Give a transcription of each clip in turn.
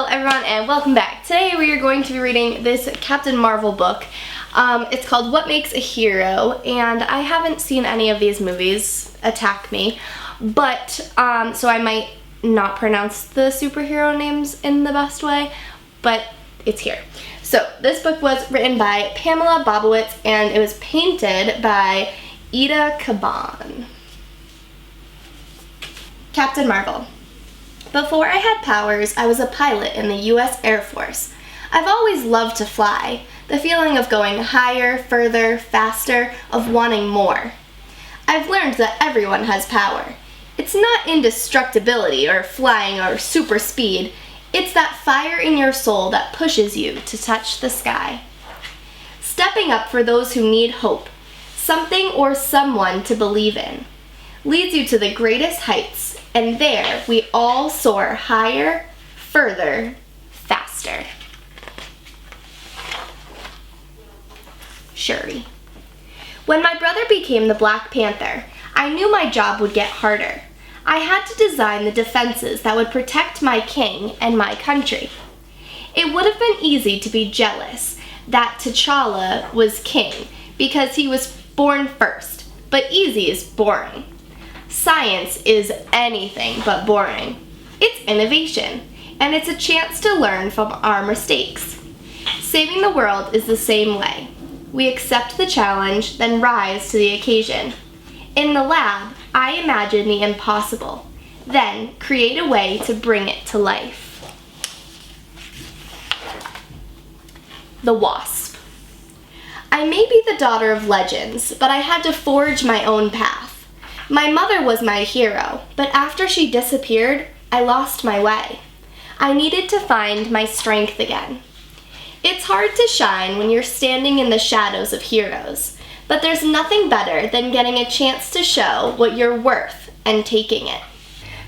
Hello everyone and welcome back. Today we are going to be reading this Captain Marvel book. It's called What Makes a Hero, and I haven't seen any of these movies, attack me, but so I might not pronounce the superhero names in the best way, but it's here. So this book was written by Pamela Bobowitz and it was painted by Ida Caban. Captain Marvel. Before I had powers, I was a pilot in the U.S. Air Force. I've always loved to fly, the feeling of going higher, further, faster, of wanting more. I've learned that everyone has power. It's not indestructibility or flying or super speed. It's that fire in your soul that pushes you to touch the sky. Stepping up for those who need hope, something or someone to believe in, leads you to the greatest heights. And there, we all soar higher, further, faster. Shuri. When my brother became the Black Panther, I knew my job would get harder. I had to design the defenses that would protect my king and my country. It would have been easy to be jealous that T'Challa was king because he was born first, but easy is boring. Science is anything but boring. It's innovation, and it's a chance to learn from our mistakes. Saving the world is the same way. We accept the challenge, then rise to the occasion. In the lab, I imagine the impossible, then create a way to bring it to life. The Wasp. I may be the daughter of legends, but I had to forge my own path. My mother was my hero, but after she disappeared, I lost my way. I needed to find my strength again. It's hard to shine when you're standing in the shadows of heroes, but there's nothing better than getting a chance to show what you're worth and taking it.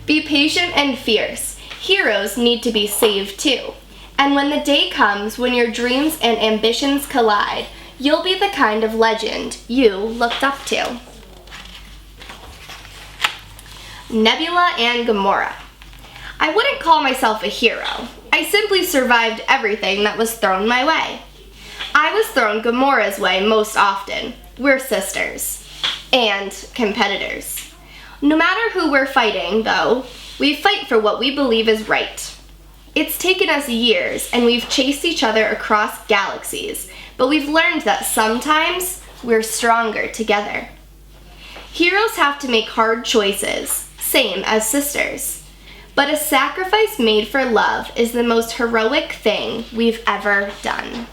Be patient and fierce. Heroes need to be saved too. And when the day comes when your dreams and ambitions collide, you'll be the kind of legend you looked up to. Nebula and Gamora. I wouldn't call myself a hero. I simply survived everything that was thrown my way. I was thrown Gamora's way most often. We're sisters. And competitors. No matter who we're fighting, though, we fight for what we believe is right. It's taken us years, and we've chased each other across galaxies, but we've learned that sometimes we're stronger together. Heroes have to make hard choices, same as sisters. But a sacrifice made for love is the most heroic thing we've ever done.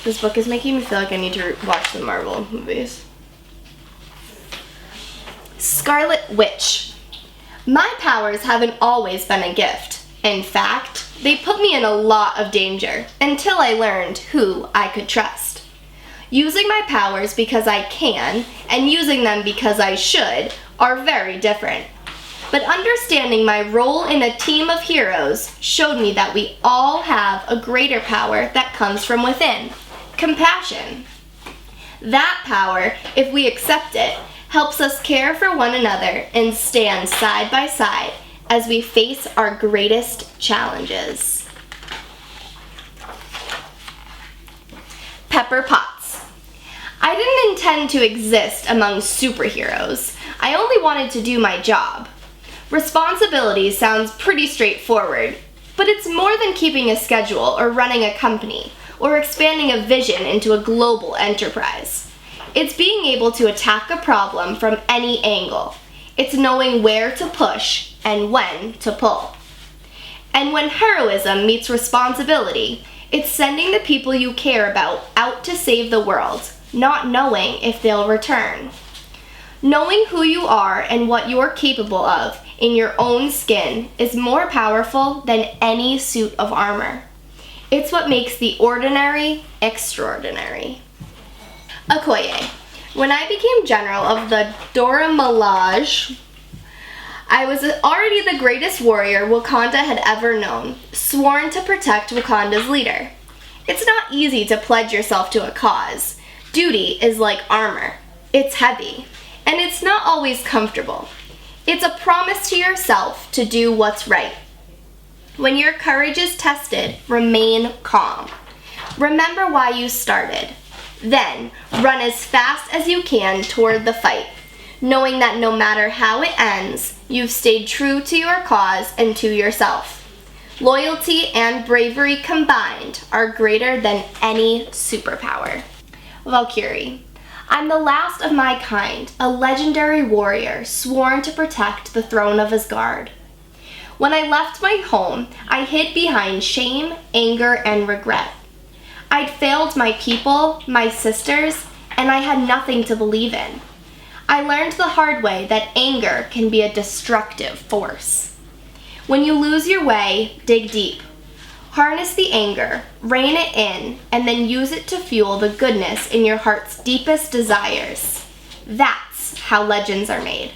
This book is making me feel like I need to watch the Marvel movies. Scarlet Witch. My powers haven't always been a gift. In fact, they put me in a lot of danger until I learned who I could trust. Using my powers because I can and using them because I should are very different. But understanding my role in a team of heroes showed me that we all have a greater power that comes from within, compassion. That power, if we accept it, helps us care for one another and stand side by side as we face our greatest challenges. Pepper Potts. I didn't intend to exist among superheroes. I only wanted to do my job. Responsibility sounds pretty straightforward, but it's more than keeping a schedule or running a company or expanding a vision into a global enterprise. It's being able to attack a problem from any angle. It's knowing where to push and when to pull. And when heroism meets responsibility, it's sending the people you care about out to save the world, not knowing if they'll return. Knowing who you are and what you're capable of in your own skin is more powerful than any suit of armor. It's what makes the ordinary extraordinary. Okoye. When I became general of the Dora Milaje, I was already the greatest warrior Wakanda had ever known, sworn to protect Wakanda's leader. It's not easy to pledge yourself to a cause. Duty is like armor. It's heavy, and it's not always comfortable. It's a promise to yourself to do what's right. When your courage is tested, remain calm. Remember why you started. Then, run as fast as you can toward the fight, knowing that no matter how it ends, you've stayed true to your cause and to yourself. Loyalty and bravery combined are greater than any superpower. Valkyrie. I'm the last of my kind, a legendary warrior sworn to protect the throne of Asgard. When I left my home, I hid behind shame, anger, and regret. I'd failed my people, my sisters, and I had nothing to believe in. I learned the hard way that anger can be a destructive force. When you lose your way, dig deep. Harness the anger, rein it in, and then use it to fuel the goodness in your heart's deepest desires. That's how legends are made.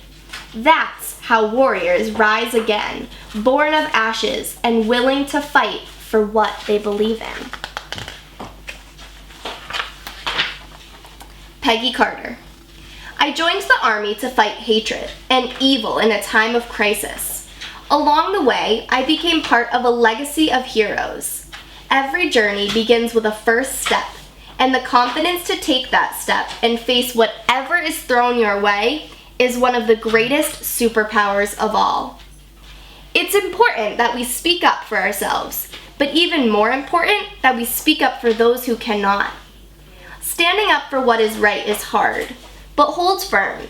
That's how warriors rise again, born of ashes and willing to fight for what they believe in. Peggy Carter. I joined the army to fight hatred and evil in a time of crisis. Along the way, I became part of a legacy of heroes. Every journey begins with a first step, and the confidence to take that step and face whatever is thrown your way is one of the greatest superpowers of all. It's important that we speak up for ourselves, but even more important that we speak up for those who cannot. Standing up for what is right is hard, but hold firm.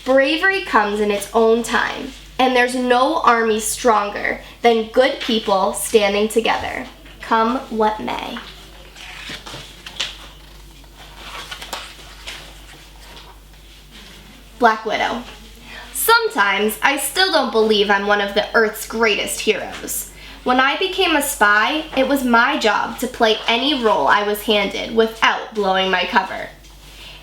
Bravery comes in its own time. And there's no army stronger than good people standing together, come what may. Black Widow. Sometimes I still don't believe I'm one of the Earth's greatest heroes. When I became a spy, it was my job to play any role I was handed without blowing my cover.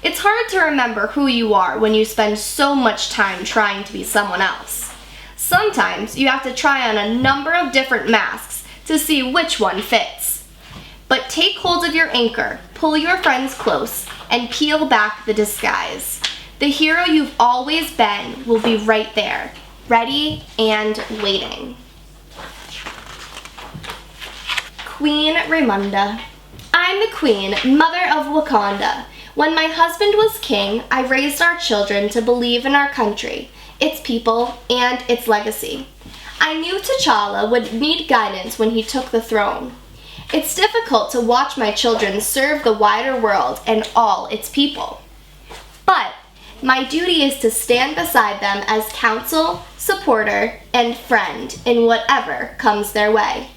It's hard to remember who you are when you spend so much time trying to be someone else. Sometimes you have to try on a number of different masks to see which one fits. But take hold of your anchor, pull your friends close, and peel back the disguise. The hero you've always been will be right there, ready and waiting. Queen Ramonda. I'm the queen, mother of Wakanda. When my husband was king, I raised our children to believe in our country, its people, and its legacy. I knew T'Challa would need guidance when he took the throne. It's difficult to watch my children serve the wider world and all its people. But my duty is to stand beside them as counsel, supporter, and friend in whatever comes their way.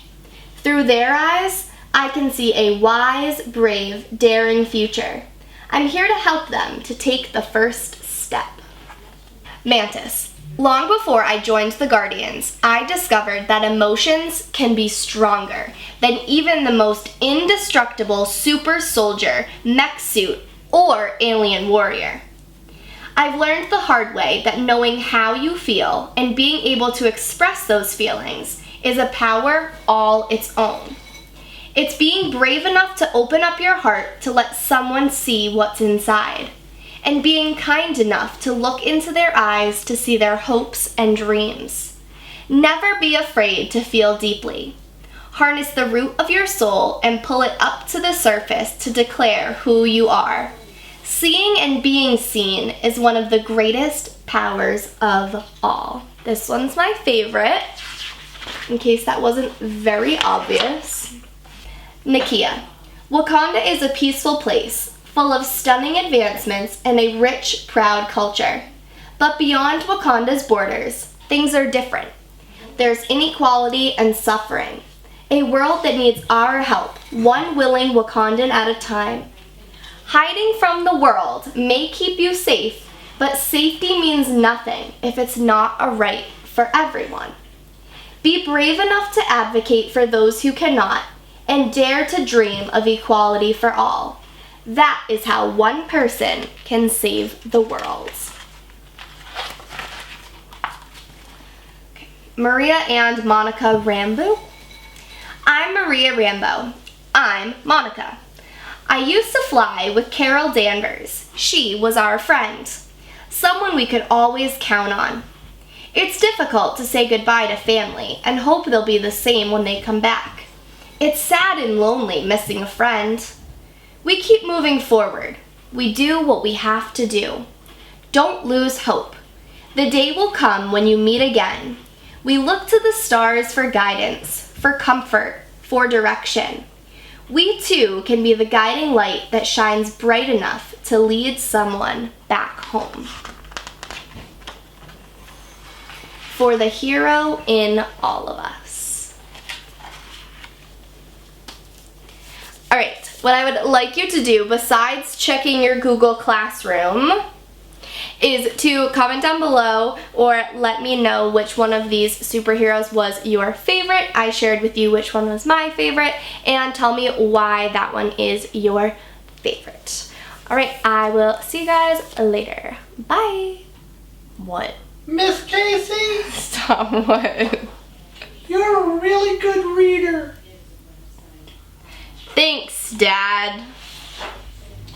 Through their eyes, I can see a wise, brave, daring future. I'm here to help them to take the first step. Mantis. Long before I joined the Guardians, I discovered that emotions can be stronger than even the most indestructible super soldier, mech suit, or alien warrior. I've learned the hard way that knowing how you feel and being able to express those feelings is a power all its own. It's being brave enough to open up your heart to let someone see what's inside, and being kind enough to look into their eyes to see their hopes and dreams. Never be afraid to feel deeply. Harness the root of your soul and pull it up to the surface to declare who you are. Seeing and being seen is one of the greatest powers of all. This one's my favorite, in case that wasn't very obvious. Nakia. Wakanda is a peaceful place, full of stunning advancements and a rich, proud culture. But beyond Wakanda's borders, things are different. There's inequality and suffering. A world that needs our help, one willing Wakandan at a time. Hiding from the world may keep you safe, but safety means nothing if it's not a right for everyone. Be brave enough to advocate for those who cannot, and dare to dream of equality for all. That is how one person can save the world. Okay. Maria and Monica Rambeau. I'm Maria Rambeau. I'm Monica. I used to fly with Carol Danvers. She was our friend, someone we could always count on. It's difficult to say goodbye to family and hope they'll be the same when they come back. It's sad and lonely missing a friend. We keep moving forward. We do what we have to do. Don't lose hope. The day will come when you meet again. We look to the stars for guidance, for comfort, for direction. We too can be the guiding light that shines bright enough to lead someone back home. For the hero in all of us. All right, what I would like you to do besides checking your Google Classroom is to comment down below or let me know which one of these superheroes was your favorite. I shared with you which one was my favorite, and tell me why that one is your favorite. All right, I will see you guys later. Bye. What? Miss Casey, Stop, what? you're a really good reader. Thanks, Dad.